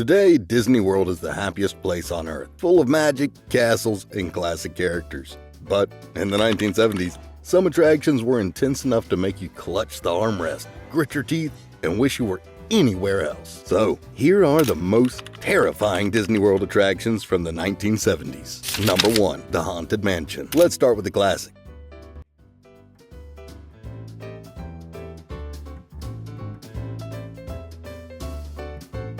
Today, Disney World is the happiest place on Earth, full of magic, castles, and classic characters. But in the 1970s, some attractions were intense enough to make you clutch the armrest, grit your teeth, and wish you were anywhere else. So, here are the most terrifying Disney World attractions from the 1970s. Number 1. The Haunted Mansion. Let's start with the classic.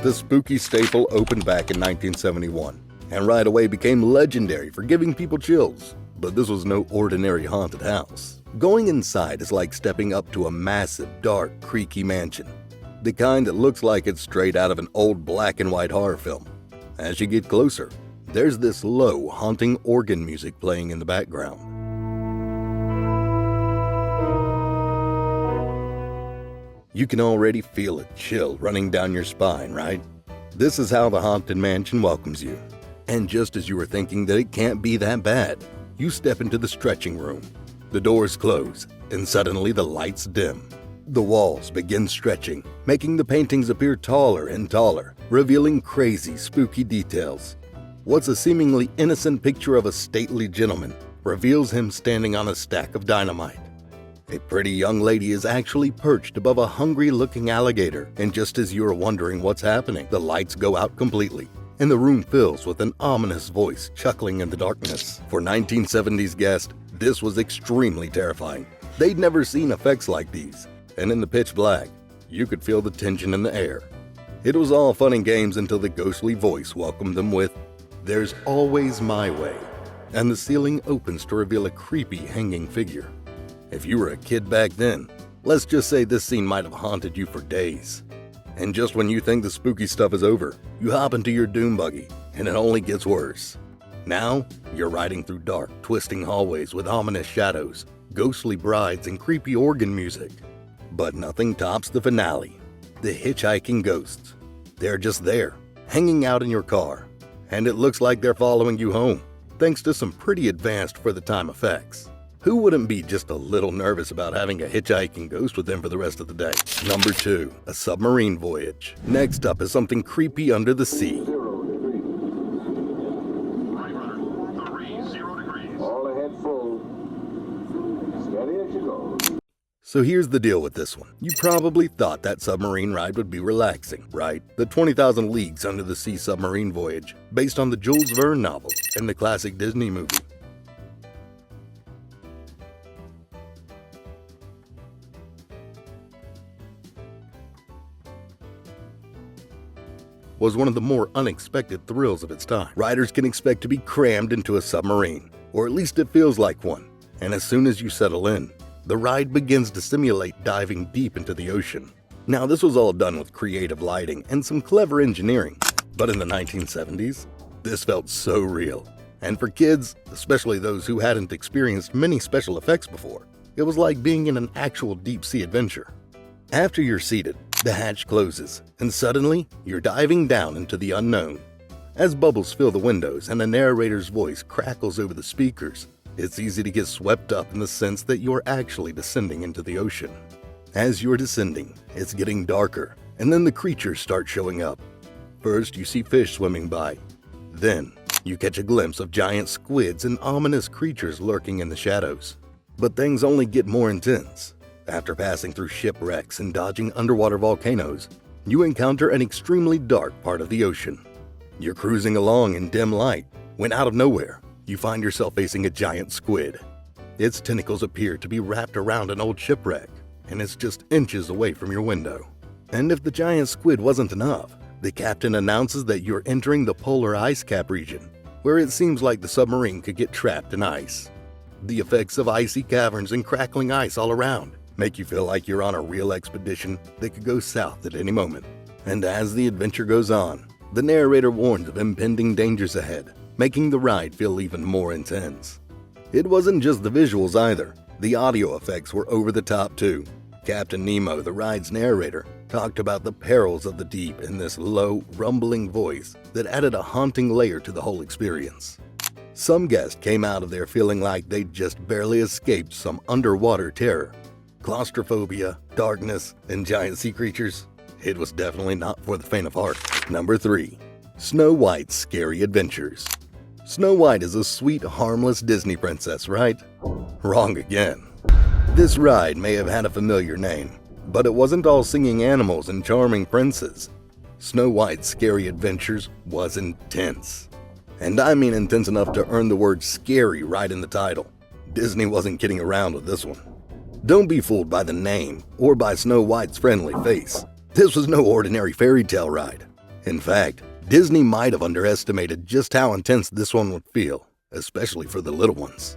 The spooky staple opened back in 1971, and right away became legendary for giving people chills. But this was no ordinary haunted house. Going inside is like stepping up to a massive, dark, creaky mansion. The kind that looks like it's straight out of an old black and white horror film. As you get closer, there's this low, haunting organ music playing in the background. You can already feel a chill running down your spine, right? This is how the Haunted Mansion welcomes you. And just as you were thinking that it can't be that bad, you step into the stretching room. The doors close, and suddenly the lights dim. The walls begin stretching, making the paintings appear taller and taller, revealing crazy, spooky details. What's a seemingly innocent picture of a stately gentleman reveals him standing on a stack of dynamite. A pretty young lady is actually perched above a hungry-looking alligator, and just as you're wondering what's happening, the lights go out completely, and the room fills with an ominous voice chuckling in the darkness. For 1970s guests, this was extremely terrifying. They'd never seen effects like these, and in the pitch black, you could feel the tension in the air. It was all fun and games until the ghostly voice welcomed them with, "There's always my way," and the ceiling opens to reveal a creepy hanging figure. If you were a kid back then, let's just say this scene might have haunted you for days. And just when you think the spooky stuff is over, you hop into your doom buggy, and it only gets worse. Now, you're riding through dark, twisting hallways with ominous shadows, ghostly brides, and creepy organ music. But nothing tops the finale, the hitchhiking ghosts. They're just there, hanging out in your car, and it looks like they're following you home, thanks to some pretty advanced for the time effects. Who wouldn't be just a little nervous about having a hitchhiking ghost with them for the rest of the day? Number 2. A submarine voyage. Next up is something creepy under the sea. 0 degrees. Right rudder. 0 degrees. All ahead full. Steady as you go. So here's the deal with this one. You probably thought that submarine ride would be relaxing, right? The 20,000 Leagues Under the Sea submarine voyage, based on the Jules Verne novel and the classic Disney movie. Was one of the more unexpected thrills of its time. Riders can expect to be crammed into a submarine, or at least it feels like one. And as soon as you settle in, the ride begins to simulate diving deep into the ocean. Now, this was all done with creative lighting and some clever engineering. But in the 1970s, this felt so real. And for kids, especially those who hadn't experienced many special effects before, it was like being in an actual deep-sea adventure. After you're seated, the hatch closes, and suddenly, you're diving down into the unknown. As bubbles fill the windows and a narrator's voice crackles over the speakers, it's easy to get swept up in the sense that you're actually descending into the ocean. As you're descending, it's getting darker, and then the creatures start showing up. First, you see fish swimming by. Then, you catch a glimpse of giant squids and ominous creatures lurking in the shadows. But things only get more intense. After passing through shipwrecks and dodging underwater volcanoes, you encounter an extremely dark part of the ocean. You're cruising along in dim light, when out of nowhere, you find yourself facing a giant squid. Its tentacles appear to be wrapped around an old shipwreck, and it's just inches away from your window. And if the giant squid wasn't enough, the captain announces that you're entering the polar ice cap region, where it seems like the submarine could get trapped in ice. The effects of icy caverns and crackling ice all around make you feel like you're on a real expedition that could go south at any moment. And as the adventure goes on, the narrator warns of impending dangers ahead, making the ride feel even more intense. It wasn't just the visuals either. The audio effects were over the top too. Captain Nemo, the ride's narrator, talked about the perils of the deep in this low, rumbling voice that added a haunting layer to the whole experience. Some guests came out of there feeling like they'd just barely escaped some underwater terror. Claustrophobia, darkness, and giant sea creatures. It was definitely not for the faint of heart. Number 3. Snow White's Scary Adventures. Snow White is a sweet, harmless Disney princess, right? Wrong again. This ride may have had a familiar name, but it wasn't all singing animals and charming princes. Snow White's Scary Adventures was intense. And I mean intense enough to earn the word scary right in the title. Disney wasn't kidding around with this one. Don't be fooled by the name or by Snow White's friendly face. This was no ordinary fairy tale ride. In fact, Disney might have underestimated just how intense this one would feel, especially for the little ones.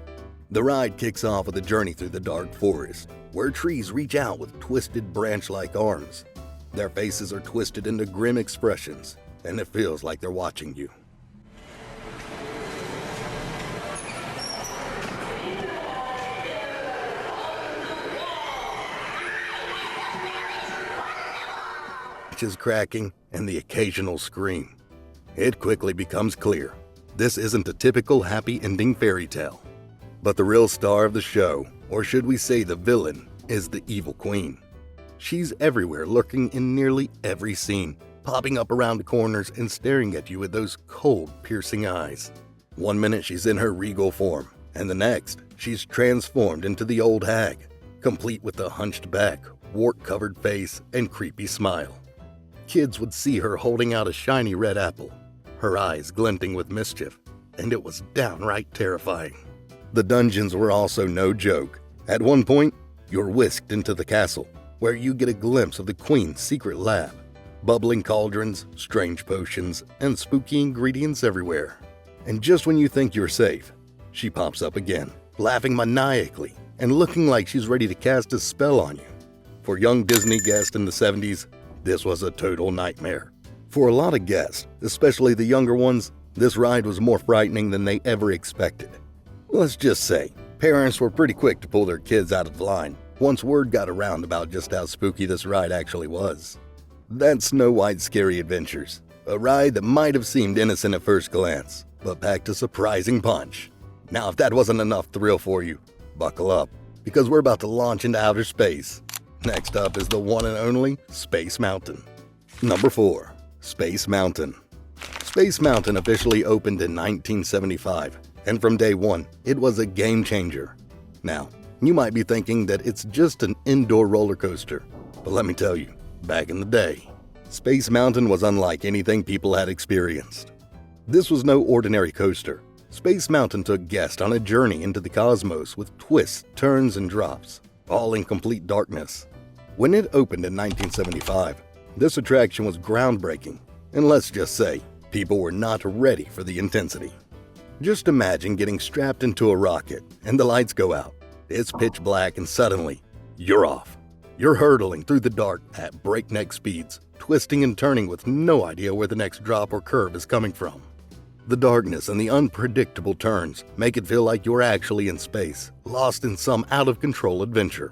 The ride kicks off with a journey through the dark forest, where trees reach out with twisted branch-like arms. Their faces are twisted into grim expressions, and it feels like they're watching you. Branches cracking and the occasional scream. It quickly becomes clear, this isn't a typical happy ending fairy tale. But the real star of the show, or should we say the villain, is the evil queen. She's everywhere, lurking in nearly every scene, popping up around corners and staring at you with those cold, piercing eyes. One minute she's in her regal form, and the next, she's transformed into the old hag, complete with a hunched back, wart-covered face, and creepy smile. Kids would see her holding out a shiny red apple, her eyes glinting with mischief, and it was downright terrifying. The dungeons were also no joke. At one point, you're whisked into the castle, where you get a glimpse of the queen's secret lab. Bubbling cauldrons, strange potions, and spooky ingredients everywhere. And just when you think you're safe, she pops up again, laughing maniacally and looking like she's ready to cast a spell on you. For young Disney guests in the 70s, this was a total nightmare. For a lot of guests, especially the younger ones, this ride was more frightening than they ever expected. Let's just say, parents were pretty quick to pull their kids out of line once word got around about just how spooky this ride actually was. That's Snow White's Scary Adventures, a ride that might have seemed innocent at first glance, but packed a surprising punch. Now, if that wasn't enough thrill for you, buckle up, because we're about to launch into outer space. Next up is the one and only Space Mountain. Number 4. Space Mountain. Space Mountain officially opened in 1975, and from day one, it was a game changer. Now, you might be thinking that it's just an indoor roller coaster, but let me tell you, back in the day, Space Mountain was unlike anything people had experienced. This was no ordinary coaster. Space Mountain took guests on a journey into the cosmos with twists, turns, and drops, all in complete darkness. When it opened in 1975, this attraction was groundbreaking, and let's just say, people were not ready for the intensity. Just imagine getting strapped into a rocket and the lights go out. It's pitch black and suddenly, you're off. You're hurtling through the dark at breakneck speeds, twisting and turning with no idea where the next drop or curve is coming from. The darkness and the unpredictable turns make it feel like you're actually in space, lost in some out-of-control adventure.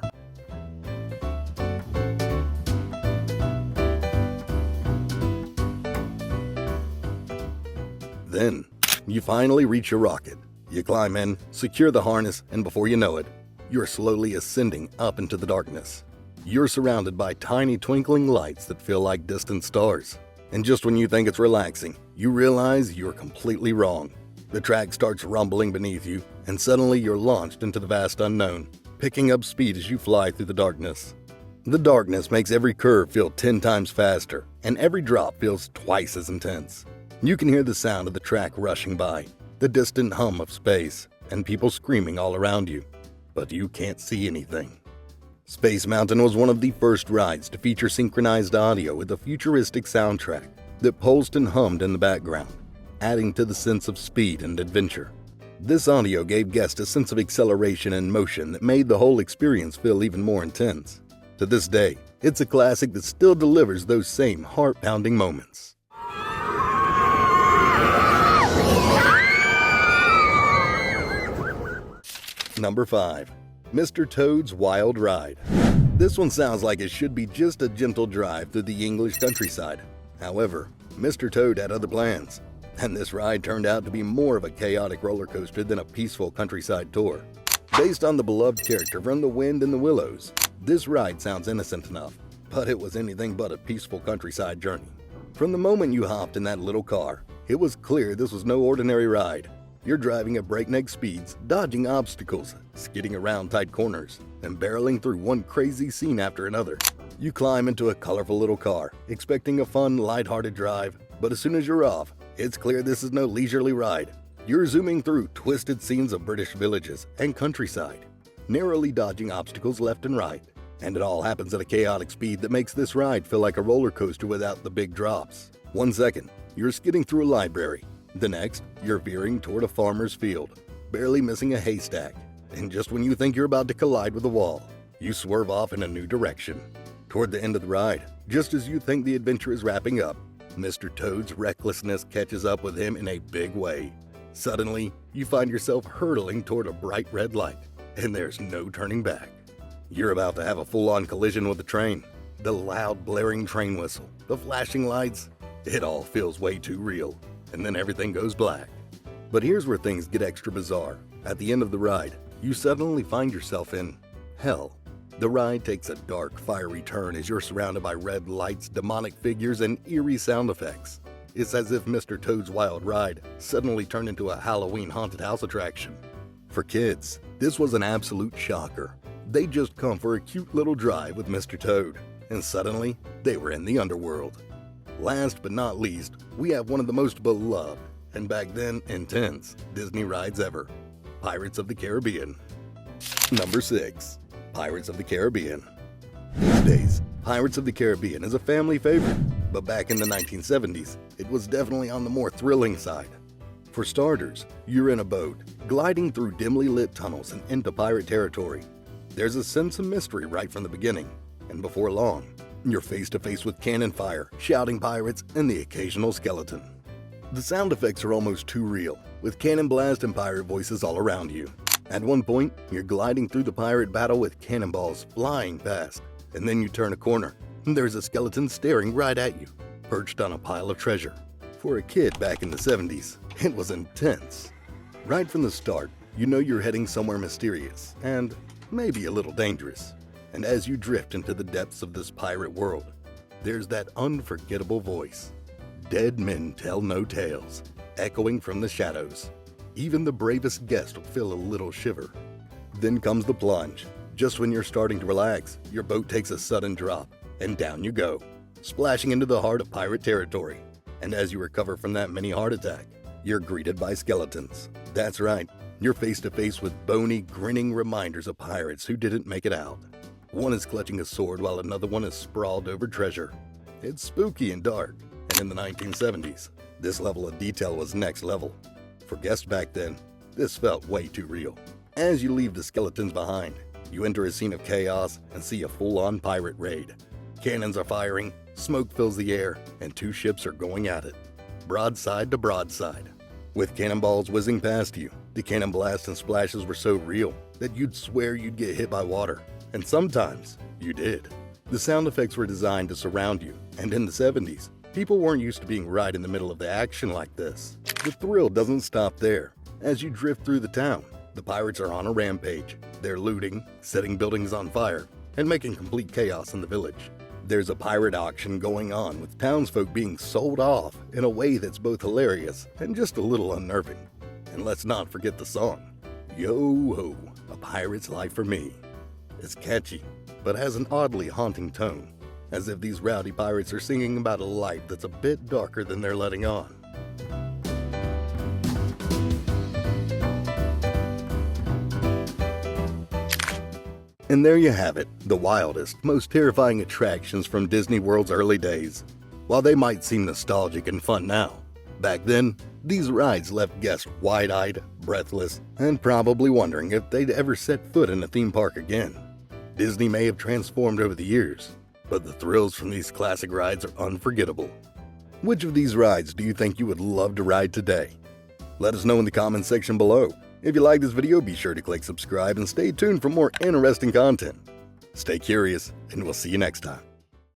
Then, you finally reach your rocket. You climb in, secure the harness, and before you know it, you're slowly ascending up into the darkness. You're surrounded by tiny twinkling lights that feel like distant stars. And just when you think it's relaxing, you realize you're completely wrong. The track starts rumbling beneath you, and suddenly you're launched into the vast unknown, picking up speed as you fly through the darkness. The darkness makes every curve feel 10 times faster, and every drop feels twice as intense. You can hear the sound of the track rushing by, the distant hum of space, and people screaming all around you. But you can't see anything. Space Mountain was one of the first rides to feature synchronized audio with a futuristic soundtrack that pulsed and hummed in the background, adding to the sense of speed and adventure. This audio gave guests a sense of acceleration and motion that made the whole experience feel even more intense. To this day, it's a classic that still delivers those same heart-pounding moments. Number 5. Mr. Toad's Wild Ride. This one sounds like it should be just a gentle drive through the English countryside. However, Mr. Toad had other plans, and this ride turned out to be more of a chaotic roller coaster than a peaceful countryside tour. Based on the beloved character from The Wind in the Willows, this ride sounds innocent enough, but it was anything but a peaceful countryside journey. From the moment you hopped in that little car, it was clear this was no ordinary ride. You're driving at breakneck speeds, dodging obstacles, skidding around tight corners, and barreling through one crazy scene after another. You climb into a colorful little car, expecting a fun, lighthearted drive, but as soon as you're off, it's clear this is no leisurely ride. You're zooming through twisted scenes of British villages and countryside, narrowly dodging obstacles left and right. And it all happens at a chaotic speed that makes this ride feel like a roller coaster without the big drops. 1 second, you're skidding through a library. The next, you're veering toward a farmer's field, barely missing a haystack. And just when you think you're about to collide with a wall, you swerve off in a new direction. Toward the end of the ride, just as you think the adventure is wrapping up, Mr. Toad's recklessness catches up with him in a big way. Suddenly, you find yourself hurtling toward a bright red light, and there's no turning back. You're about to have a full-on collision with the train. The loud, blaring train whistle, the flashing lights, it all feels way too real. And then everything goes black. But here's where things get extra bizarre. At the end of the ride, you suddenly find yourself in hell. The ride takes a dark, fiery turn as you're surrounded by red lights, demonic figures, and eerie sound effects. It's as if Mr. Toad's Wild Ride suddenly turned into a Halloween haunted house attraction. For kids, this was an absolute shocker. They'd just come for a cute little drive with Mr. Toad, and suddenly, they were in the underworld. Last but not least, we have one of the most beloved, and back then intense, Disney rides ever, Pirates of the Caribbean. Number 6. Pirates of the Caribbean. These days, Pirates of the Caribbean is a family favorite, but back in the 1970s, it was definitely on the more thrilling side. For starters, you're in a boat, gliding through dimly lit tunnels and into pirate territory. There's a sense of mystery right from the beginning, and before long, you're face to face with cannon fire, shouting pirates, and the occasional skeleton. The sound effects are almost too real, with cannon blast and pirate voices all around you. At one point, you're gliding through the pirate battle with cannonballs flying past, and then you turn a corner, and there's a skeleton staring right at you, perched on a pile of treasure. For a kid back in the 70s, it was intense. Right from the start, you know you're heading somewhere mysterious, and maybe a little dangerous. And as you drift into the depths of this pirate world, there's that unforgettable voice. Dead men tell no tales, echoing from the shadows. Even the bravest guest will feel a little shiver. Then comes the plunge. Just when you're starting to relax, your boat takes a sudden drop, and down you go, splashing into the heart of pirate territory. And as you recover from that mini heart attack, you're greeted by skeletons. That's right, you're face to face with bony, grinning reminders of pirates who didn't make it out. One is clutching a sword while another one is sprawled over treasure. It's spooky and dark, and in the 1970s, this level of detail was next level. For guests back then, this felt way too real. As you leave the skeletons behind, you enter a scene of chaos and see a full-on pirate raid. Cannons are firing, smoke fills the air, and two ships are going at it, broadside to broadside. With cannonballs whizzing past you, the cannon blasts and splashes were so real that you'd swear you'd get hit by water. And sometimes, you did. The sound effects were designed to surround you, and in the 70s, people weren't used to being right in the middle of the action like this. The thrill doesn't stop there. As you drift through the town, the pirates are on a rampage. They're looting, setting buildings on fire, and making complete chaos in the village. There's a pirate auction going on with townsfolk being sold off in a way that's both hilarious and just a little unnerving. And let's not forget the song, Yo-ho, A Pirate's Life for Me. It's catchy, but has an oddly haunting tone, as if these rowdy pirates are singing about a life that's a bit darker than they're letting on. And there you have it, the wildest, most terrifying attractions from Disney World's early days. While they might seem nostalgic and fun now, back then, these rides left guests wide-eyed, breathless, and probably wondering if they'd ever set foot in a theme park again. Disney may have transformed over the years, but the thrills from these classic rides are unforgettable. Which of these rides do you think you would love to ride today? Let us know in the comments section below. If you like this video, be sure to click subscribe and stay tuned for more interesting content. Stay curious, and we'll see you next time.